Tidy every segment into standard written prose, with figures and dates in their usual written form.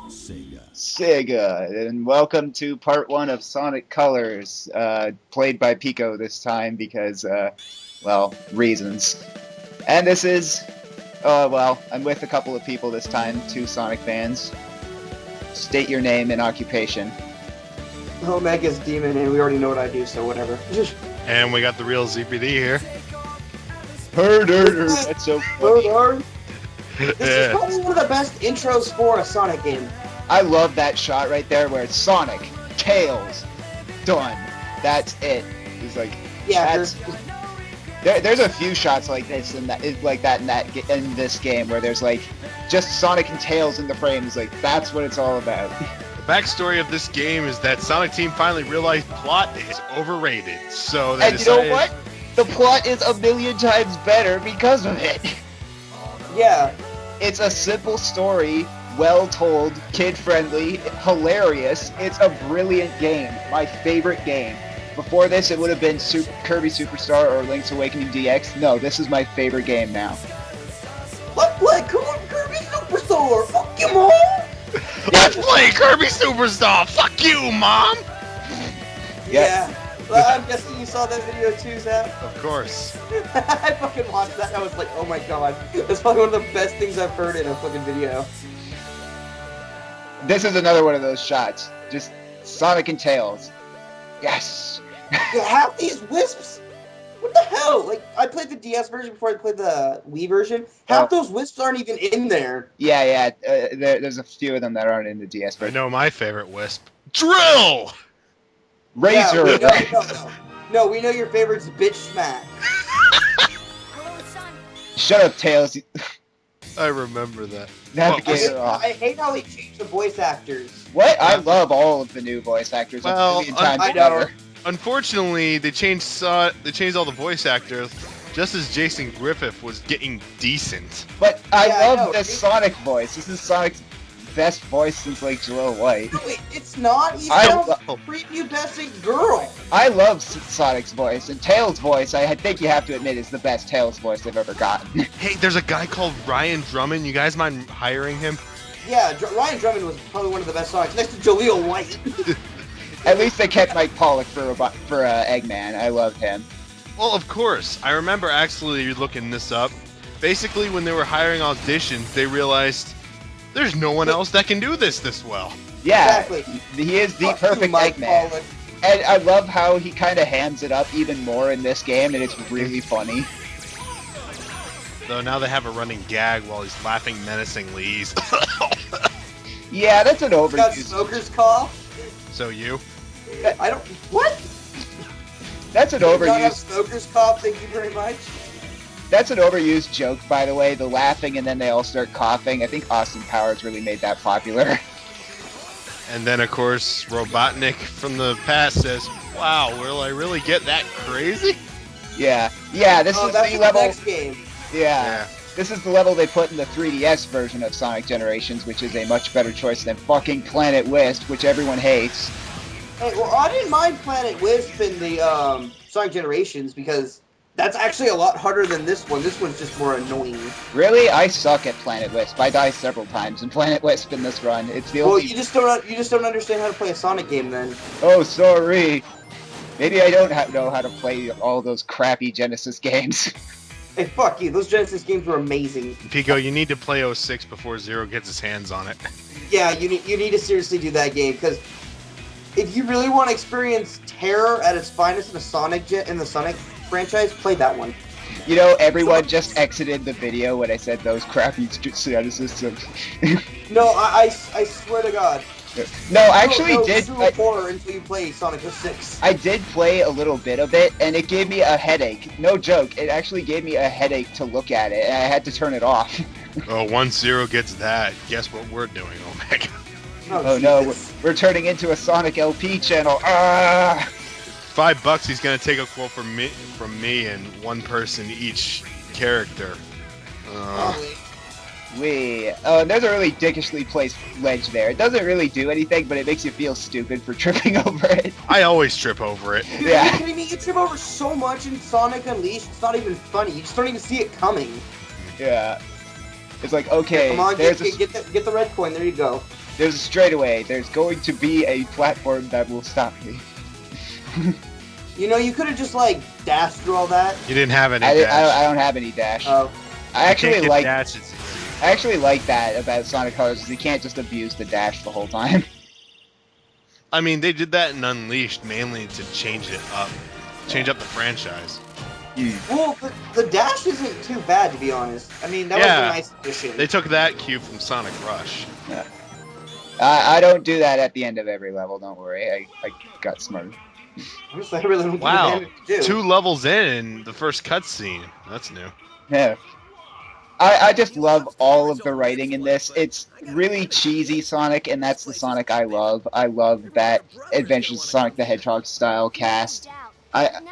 Sega, and welcome to part one of Sonic Colors, played by Peko this time because, well, reasons. And this is, well, I'm with a couple of people this time, two Sonic fans. State your name and occupation. Omega's demon, and we already know what I do, so whatever. And we got the real ZPD here. Herder, that's so funny. This is probably one of the best intros for a Sonic game. I love that shot right there where it's Sonic, Tails, done. That's it. It's like, yeah. There's a few shots like this in this game where there's like just Sonic and Tails in the frame. It's like that's what it's all about. The backstory of this game is that Sonic Team finally realized plot is overrated. So they and decided... you know what? The plot is a million times better because of it. Yeah. It's a simple story, well told, kid-friendly, hilarious. It's a brilliant game. My favorite game. Before this, it would have been Kirby Superstar or Link's Awakening DX. No, this is my favorite game now. Let's play Kirby Superstar! Fuck you, Mom! Let's play Kirby Superstar! Fuck you, Mom! Yeah. Well, I'm guessing you saw that video too, Zap? Of course. I fucking watched that. I was like, oh my god. That's probably one of the best things I've heard in a fucking video. This is another one of those shots. Just Sonic and Tails. Yes! You have these wisps? What the hell? Like, I played the DS version before I played the Wii version. Half those wisps aren't even in there. Yeah. There's a few of them that aren't in the DS version. I know my favorite wisp. Drill! Razor! Yeah, no, we know your favorite's Bitch Smack. Shut up, Tails. I remember that. I hate how they changed the voice actors. What? I love all of the new voice actors. Well, I know. Unfortunately, they changed all the voice actors just as Jason Griffith was getting decent. But I love this Sonic voice. This is Sonic's best voice since like Jalil White. No, it's not. He sounds prepubescent girl. I love Sonic's voice, and Tails' voice, I think you have to admit, is the best Tails voice they've ever gotten. Hey, there's a guy called Ryan Drummond. You guys mind hiring him? Yeah, Ryan Drummond was probably one of the best Sonics, next to Jalil White. At least they kept Mike Pollock for Eggman. I loved him. Well, of course. I remember actually looking this up. Basically, when they were hiring auditions, they realized there's no one else that can do this well. Yeah, exactly. He is the perfect Eggman. Pollock. And I love how he kind of hams it up even more in this game, and it's really funny. Though now they have a running gag while he's laughing menacingly. He's yeah, that's an overuse. Got smoker's cough. So you? I don't. What? That's an overuse. overused. Smoker's cough. Thank you very much. That's an overused joke, by the way. The laughing and then they all start coughing. I think Austin Powers really made that popular. And then, of course, Robotnik from the past says, "Wow, will I really get that crazy?" Yeah. This is the level. Next game. Yeah. This is the level they put in the 3DS version of Sonic Generations, which is a much better choice than fucking Planet Wisp, which everyone hates. Hey, well, I didn't mind Planet Wisp in the Sonic Generations because that's actually a lot harder than this one. This one's just more annoying. Really? I suck at Planet Wisp. I die several times in Planet Wisp in this run. It's the only... Well, you just don't understand how to play a Sonic game then. Oh, sorry. Maybe I don't know how to play all those crappy Genesis games. Hey, fuck you. Those Genesis games were amazing. Peko, you need to play 06 before Zero gets his hands on it. Yeah, you need to seriously do that game, because if you really want to experience terror at its finest in the Sonic franchise, play that one. You know, everyone just exited the video when I said those crappy Genesis. No, I swear to God. No, I actually did. Horror until you play Sonic 06. I did play a little bit of it, and it gave me a headache. No joke. It actually gave me a headache to look at it, and I had to turn it off. Oh, once Zero gets that, guess what we're doing, Omega? Oh no, we're turning into a Sonic LP channel. Ah! $5, he's gonna take a quote from me, and one person each character. There's a really dickishly placed ledge there. It doesn't really do anything, but it makes you feel stupid for tripping over it. I always trip over it. Yeah. Are you kidding me? You trip over so much in Sonic Unleashed, it's not even funny. You just don't even see it coming. Yeah. It's like, okay, Come on, get the red coin. There you go. There's a straightaway. There's going to be a platform that will stop me. You know, you could have just like dashed through all that. You didn't have any I dash. don't have any dash. Oh, I actually like dash. It's easy. I actually like that about Sonic Colors. Is you can't just abuse the dash the whole time. I mean, they did that in Unleashed mainly to change it up, change up the franchise. well, the dash isn't too bad to be honest. I mean, that was a nice addition. They took that cue from Sonic Rush. Yeah. I don't do that at the end of every level. Don't worry. I got smart. Honestly, I really don't Wow, think to do. 2 levels in the first cutscene. That's new. Yeah. I just love all of the writing in this. It's really cheesy Sonic, and that's the Sonic I love. I love that Adventures of Sonic the Hedgehog style cast. I'm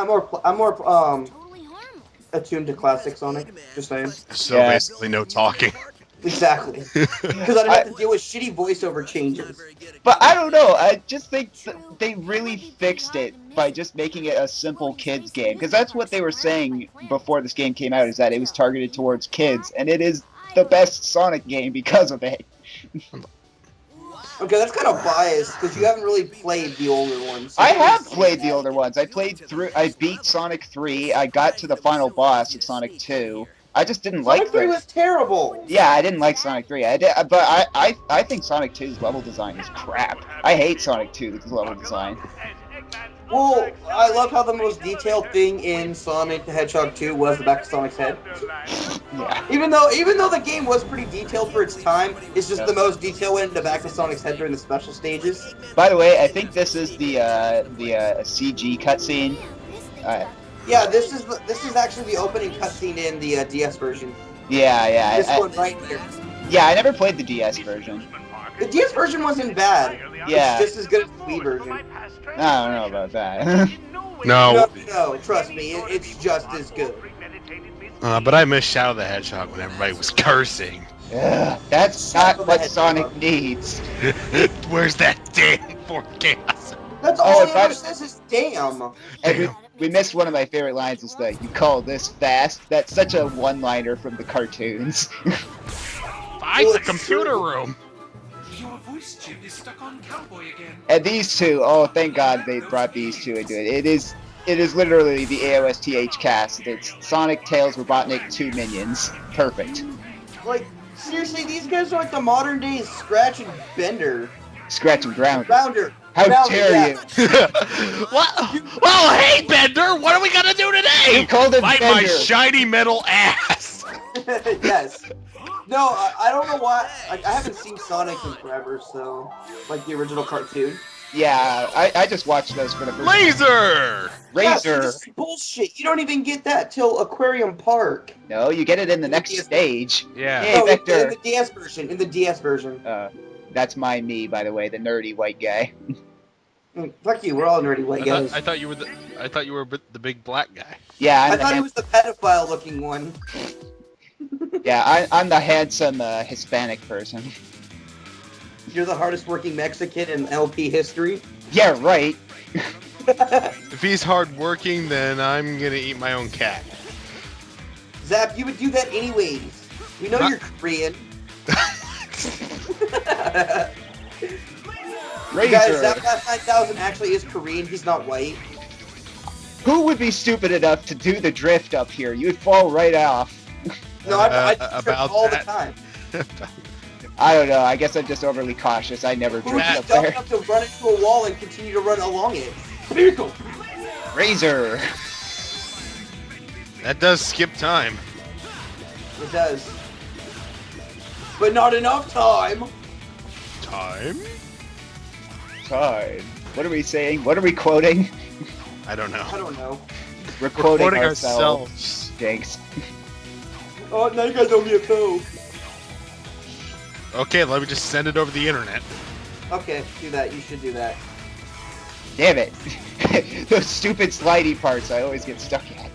more attuned to classic Sonic. Just saying. So Yeah. basically, no talking. Exactly. Because I don't have to deal with shitty voiceover changes. But I don't know. I just think they really fixed it by just making it a simple kids game. Because that's what they were saying before this game came out, is that it was targeted towards kids. And it is the best Sonic game because of it. Okay, that's kind of biased because you haven't really played the older ones. So I have played the older ones. I beat Sonic 3. I got to the final boss of Sonic 2. I just didn't like Sonic 3 was terrible. Yeah, I didn't like Sonic 3. But I think Sonic 2's level design is crap. I hate Sonic 2's level design. Well, I love how the most detailed thing in Sonic the Hedgehog 2 was the back of Sonic's head. Yeah. Even though the game was pretty detailed for its time, it's just the most detail went in the back of Sonic's head during the special stages. By the way, I think this is the CG cutscene. Yeah, this is actually the opening cutscene in the DS version. Yeah. This one right here. Yeah, I never played the DS version. The DS version wasn't bad. Yeah. It's just as good as the Wii version. I don't know about that. No, No, trust me, it's just as good. but I miss Shadow the Hedgehog when everybody was cursing. Ugh, that's not what Sonic needs. Where's that damn forecast? That's all he ever says is damn. We missed one of my favorite lines, is that you call this fast. That's such a one-liner from the cartoons. Find the computer room. Your voice chip is stuck on Cowboy again. And these two, oh, thank God they brought these two into it. It is literally the AOSTH cast. It's Sonic, Tails, Robotnik, 2 minions. Perfect. Like, seriously, these guys are like the modern day Scratch and Bender. Scratch and Ground. Rounder. How Rounder, dare you? What? Well, hey, Bender, what are we gonna do today? You called him Fight my Bender. shiny metal ass. Yes. No, I don't know why. Like, I haven't seen Sonic in forever, so like the original cartoon. Yeah, I just watched those for the first time. Laser. Yeah, so Razor. this is bullshit. You don't even get that till Aquarium Park. No, you get it in the next stage. Yeah. Hey, No, Vector. in the DS version. In the DS version. That's me, by the way, the nerdy white guy. Fuck you. We're all nerdy white guys. I thought you were the big black guy. Yeah, I thought he was the pedophile-looking one. Yeah, I'm the handsome Hispanic person. You're the hardest-working Mexican in LP history. Yeah, right. If he's hardworking, then I'm gonna eat my own cat. Zap, you would do that anyways. We know you're Korean. Razor. Guys, Zap 9000 actually is Korean. He's not white. Who would be stupid enough to do the drift up here? You'd fall right off. No, I trip about all that. the time. I don't know. I guess I'm just overly cautious. I never Who drift just up dumb there. enough to run into a wall and continue to run along it? Peko. Razor. That does skip time. It does. But not enough time. Time? Time. What are we saying? What are we quoting? I don't know. I don't know. We're quoting Quoting ourselves. ourselves. Jinx. Oh, now you guys owe me a Coke. Okay, let me just send it over the internet. Okay, do that. You should do that. Damn it. Those stupid slidey parts I always get stuck at.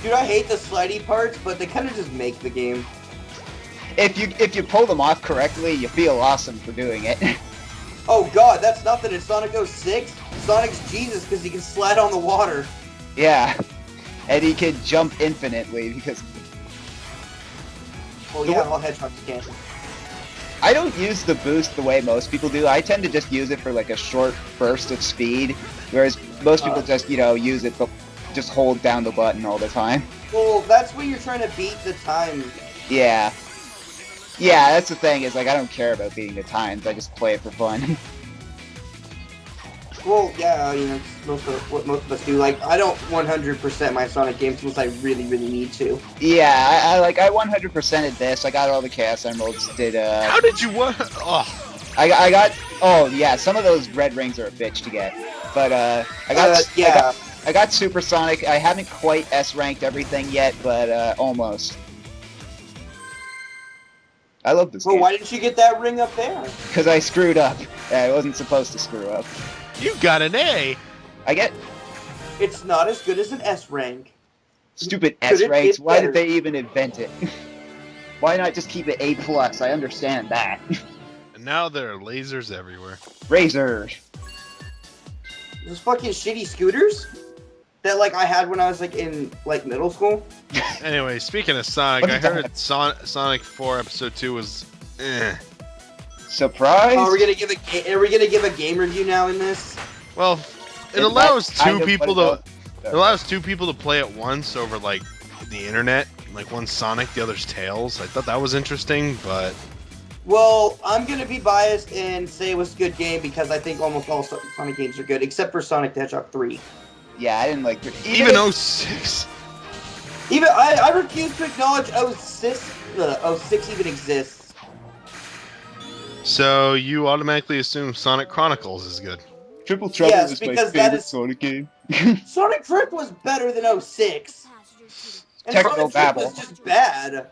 Dude, I hate the slidey parts, but they kind of just make the game. If you pull them off correctly, you feel awesome for doing it. Oh god, that's nothing. In Sonic 06, Sonic's Jesus because he can slide on the water. Yeah. And he can jump infinitely because... Well, yeah, all hedgehogs can. I don't use the boost the way most people do. I tend to just use it for like a short burst of speed, whereas most people just, use it, but just hold down the button all the time. Well, that's when you're trying to beat the time. Yeah. Yeah, that's the thing, is like I don't care about beating the times, I just play it for fun. Well, yeah, it's what most of us do. Like, I don't 100% my Sonic games unless I really, really need to. Yeah, I 100%ed this. I got all the Chaos Emeralds. How did you what? Oh. I got. Oh yeah, some of those red rings are a bitch to get, but I got Supersonic. I haven't quite S ranked everything yet, but almost. I love this game. Well, why didn't you get that ring up there? Because I screwed up. I wasn't supposed to screw up. You got an A. I get It's not as good as an S rank. stupid S ranks. Why did they even invent it? Why not just keep it A+? I understand that. And now there are lasers everywhere. Razor. Those fucking shitty scooters that I had when I was in middle school. Anyway, speaking of Sonic, I heard Sonic 4 Episode 2 was Surprise! Oh, are we gonna give a game review now in this? Well, it allows two people to play at once over the internet. Like one's Sonic, the other's Tails. I thought that was interesting, but Well, I'm gonna be biased and say it was a good game because I think almost all Sonic games are good, except for Sonic the Hedgehog 3. Yeah, I didn't like it. even 06. Even I refuse to acknowledge 06 even exists. So you automatically assume Sonic Chronicles is good. Triple Trouble Yes, is my because favorite Sonic game. Sonic Drift was better than 06. And Technical Sonic Drift babble. was just bad.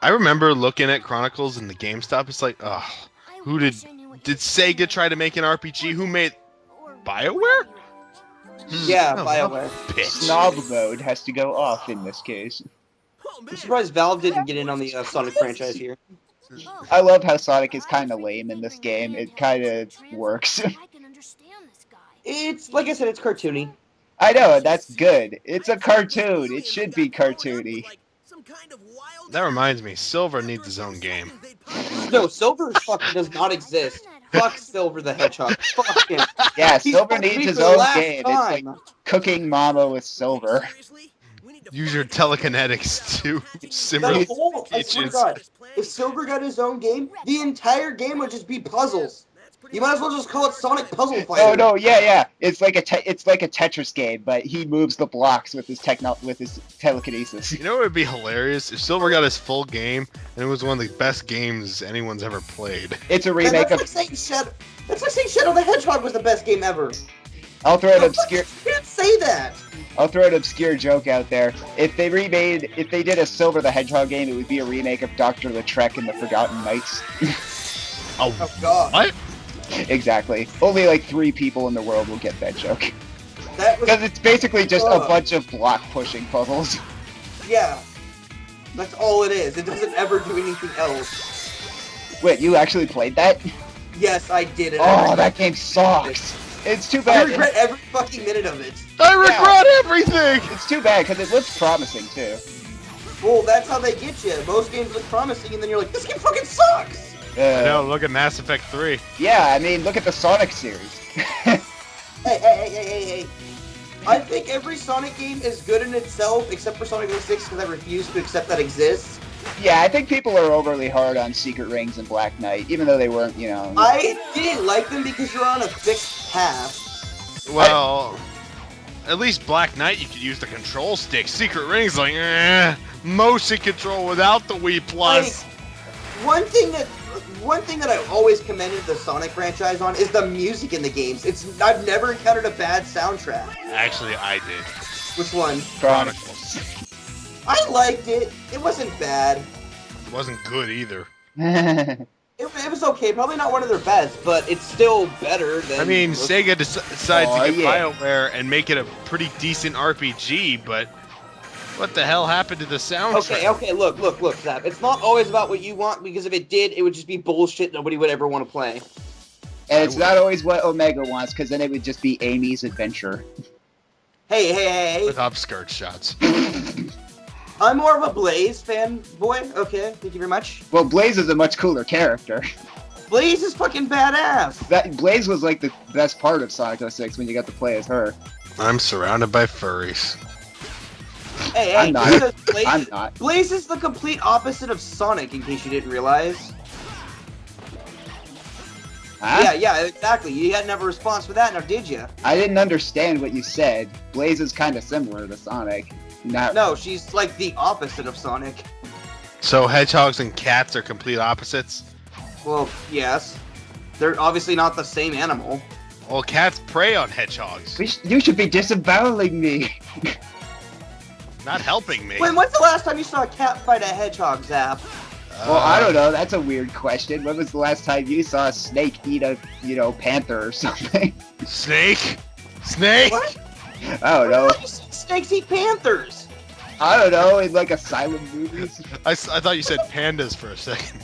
I remember looking at Chronicles in the GameStop. It's like, did Sega try to make an RPG? Who made BioWare? Yeah, Oh, BioWare. Bitch. Snob mode has to go off in this case. I'm surprised Valve didn't get in on the Sonic franchise here. I love how Sonic is kind of lame in this game. It kind of works. It's, like I said, it's cartoony. I know, that's good. It's a cartoon. It should be cartoony. That reminds me, Silver needs his own game. No, Silver fucking does not exist. Fuck Silver the Hedgehog. Fuck him. Yeah, He's Silver supposed to needs be his for the own last game. It's like time. cooking mama with Silver. Use your telekinetics to simmer That whole, I swear to bitches. God, if Silver got his own game, the entire game would just be puzzles. You might as well just call it Sonic Puzzle Fighter. Oh no, yeah. It's like a Tetris game, but he moves the blocks with his telekinesis. You know what would be hilarious? If Silver got his full game, and it was one of the best games anyone's ever played. It's a Man, remake of. that's like saying Shadow the Hedgehog was the best game ever. I'll throw an You obscure. can't say that. I'll throw an obscure joke out there. If they did a Silver the Hedgehog game, it would be a remake of Dr. Lautrec and the Forgotten Knights. Oh God. What? Exactly. Only like 3 people in the world will get that joke. That was, Because it's basically just a bunch of block pushing puzzles. yeah. That's all it is. It doesn't ever do anything else. Wait, you actually played that? Yes, I did it. Oh, that game sucks. It's too I bad. regret every fucking minute of it. I regret everything! It's too bad because it looks promising too. Well, that's how they get you. Most games look promising, and then you're like, this game fucking sucks! I know, look at Mass Effect 3. Yeah, I mean, look at the Sonic series. Hey. I think every Sonic game is good in itself, except for Sonic 06, because I refuse to accept that exists. Yeah, I think people are overly hard on Secret Rings and Black Knight, even though they weren't, I didn't like them because you're on a fixed path. Well, at least Black Knight you could use the control stick. Secret Rings like, motion control without the Wii Plus. One thing that I've always commended the Sonic franchise on is the music in the games. I've never encountered a bad soundtrack. Actually, I did. Which one? Chronicles. I liked it. It wasn't bad. It wasn't good either. It was okay. Probably not one of their best, but it's still better than... I mean, Sega decides Oh, to get yeah. BioWare and make it a pretty decent RPG, but what the hell happened to the soundtrack? Okay, look, Zap. It's not always about what you want, because if it did, it would just be bullshit nobody would ever want to play. And it's not always what Omega wants, because then it would just be Amy's adventure. Hey. With upskirt shots. I'm more of a Blaze fanboy. Okay, thank you very much. Well, Blaze is a much cooler character. Blaze is fucking badass. That Blaze was like the best part of Sonic 06 when you got to play as her. I'm surrounded by furries. Hey, I'm not. because Blaze, I'm not. Blaze is the complete opposite of Sonic, in case you didn't realize. Huh? Yeah, exactly. You hadn't have a response for that, now did you? I didn't understand what you said. Blaze is kind of similar to Sonic. No, she's like the opposite of Sonic. So hedgehogs and cats are complete opposites? Well, yes. They're obviously not the same animal. Well, cats prey on hedgehogs. You should be disavoweling me. Not helping me. When's the last time you saw a cat fight a hedgehog, Zap? Well, I don't know. That's a weird question. When was the last time you saw a snake eat a, panther or something? Snake? Snake? What? I don't know. Snakes eat panthers. I don't know. In like asylum movies. I thought you said pandas for a second.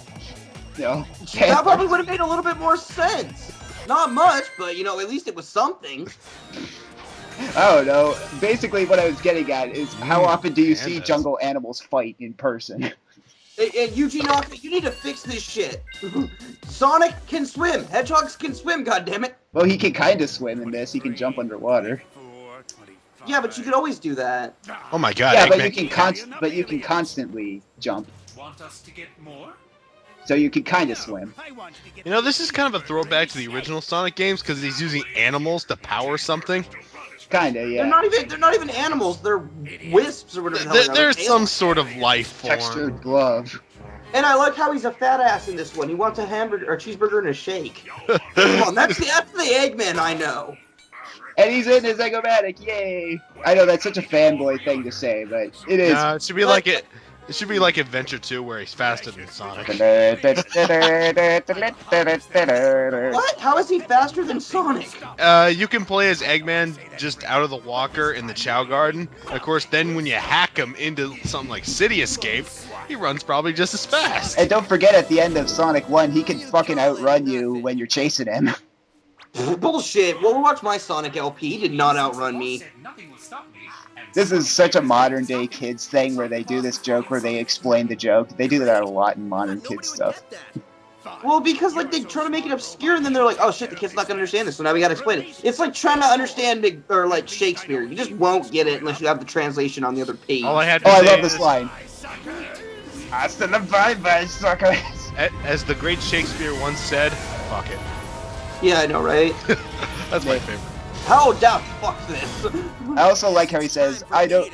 No. That probably would have made a little bit more sense. Not much, but at least it was something. I don't know. Basically, what I was getting at is how often do you see pandas. jungle animals fight in person? Hey, Eugene, you need to fix this shit. Sonic can swim. Hedgehogs can swim, goddammit. Well, he can kind of swim in this. He can jump underwater. Yeah, but you could always do that. Oh my god, Yeah, but Eggman. you can constantly jump. Want us to get more? So you can kind of swim. You know, this is kind of a throwback to the original Sonic games because he's using animals to power something. Kinda, yeah. They're not even animals. They're wisps or whatever. The hell There's they're. some sort of life form. Textured glove. And I like how he's a fat ass in this one. He wants a hamburger or a cheeseburger and a shake. Come on, that's the Eggman I know. And he's in his Egomatic, yay! I know that's such a fanboy thing to say, but it is. It should be like it. It should be like Adventure 2 where he's faster than Sonic. What? How is he faster than Sonic? You can play as Eggman just out of the walker in the Chow Garden. And of course, then when you hack him into something like City Escape, he runs probably just as fast. And don't forget, at the end of Sonic 1, he can fucking outrun you when you're chasing him. Bullshit. Well, watch my Sonic LP. He did not outrun me. Nothing will stop me. This is such a modern day kids thing where they do this joke where they explain the joke. They do that a lot in modern kids stuff. Well, because they try to make it obscure, and then they're like, "Oh shit, the kid's not gonna understand this, so now we gotta explain it." It's like trying to understand Shakespeare. You just won't get it unless you have the translation on the other page. All I had to Oh, I say love is, this line. Hasta la bye-bye, suckers. as the great Shakespeare once said, "Fuck it." Yeah, I know, right? That's my favorite. How the fuck this? I also like how he says, I don't...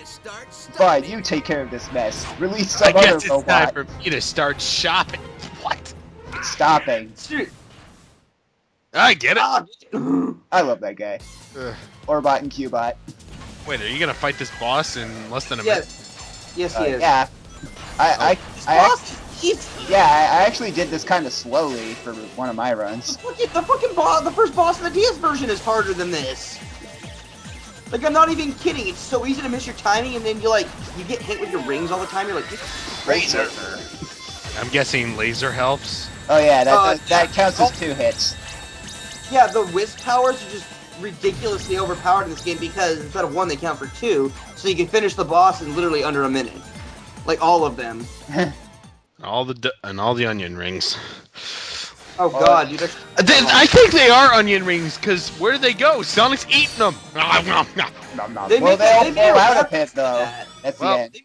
Fine, you take care of this mess. Release I some other guess it's time robot. for me to start shopping. What? Stopping. Dude, I get it. I love that guy. Ugh. Orbot and Qbot. Wait, are you gonna fight this boss in less than a minute? Yes, he is. Yeah. I He's actually did this kind of slowly for one of my runs. the fucking boss. The first boss in the DS version is harder than this. Like, I'm not even kidding. It's so easy to miss your timing, and then you get hit with your rings all the time. You're like, Razor. I'm guessing laser helps. Oh yeah, that counts as 2 hits. Yeah, the wisp powers are just ridiculously overpowered in this game because instead of 1, they count for 2, so you can finish the boss in literally under a minute. Like, all of them. All the onion rings. Oh god, dude. I think they are onion rings, because where do they go? Sonic's eating them. They Well, made they all a fall out of reference it to though. that. That's Well, the end.